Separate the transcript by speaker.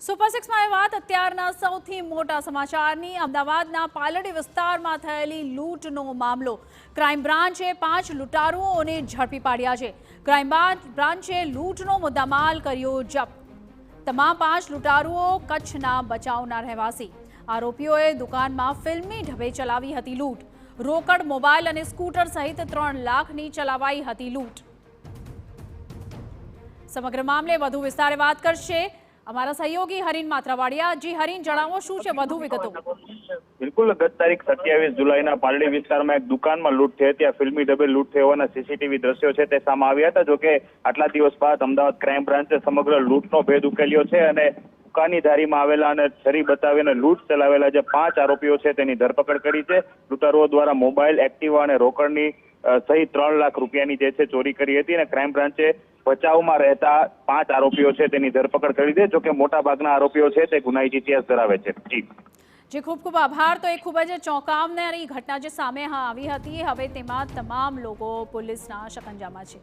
Speaker 1: Super સિક્સમાં વાત અત્યારના સૌથી મોટા સમાચારની અમદાવાદના પાલડી વિસ્તારમાં થયેલી લૂંટનો મામલો। ક્રાઇમ બ્રાન્ચે 5 લૂંટારુઓને ઝડપી પાડ્યા છે। ક્રાઇમ બ્રાન્ચે લૂંટનો મુદ્દામાલ કર્યો જપ્ત। તમામ 5 લૂંટારુઓ કચ્છના બચાવના રહેવાસી। આરોપીઓએ દુકાનમાં ફિલ્મી ઢબે ચલાવી હતી લૂંટ। રોકડ, મોબાઈલ અને સ્કૂટર સહિત 3 લાખની ચલાવાઈ હતી લૂંટ। સમગ્ર મામલે વધુ વિસ્તારે વાત કરશે અમારા સહયોગી હરીન માત્રાવાડિયા। જી હરીન, જણાવો શું છે વધુ વિગતો?
Speaker 2: બિલકુલ, ગત તારીખ 27 જુલાઈના પાલડી વિસ્તારમાં એક દુકાનમાં લૂંટ થઈ હતી। ફિલ્મી ઢબે લૂંટ થઈ હોવાના સીસીટીવી દ્રશ્યો છે તે સામે આવ્યા હતા। જોકે આટલા દિવસ બાદ અમદાવાદ ક્રાઇમ બ્રાન્ચે સમગ્ર લૂંટનો ભેદ ઉકેલ્યો છે અને દુકાનીધારીમાં આવેલા અને છરી બતાવીને લૂંટ ચલાવેલા જે 5 આરોપીઓ છે તેની ધરપકડ કરી છે। લૂંટારુઓ દ્વારા મોબાઈલ, એક્ટિવા અને રોકડની સહિત 3 લાખ રૂપિયાની જે છે ચોરી કરી હતી અને ક્રાઇમ બ્રાન્ચે બચાવમાં રહેતા 5 આરોપીઓ છે તેની ધરપકડ કરી છે। જોકે મોટા ભાગના આરોપીઓ છે તે ગુનાહિત ઇતિહાસ ધરાવે છે।
Speaker 1: જી ખૂબ ખૂબ આભાર। તો એ ખૂબ જ ચોંકાવનારી ઘટના જે સામે આવી હતી, હવે તેમાં તમામ લોકો પોલીસના શકંજામાં છે।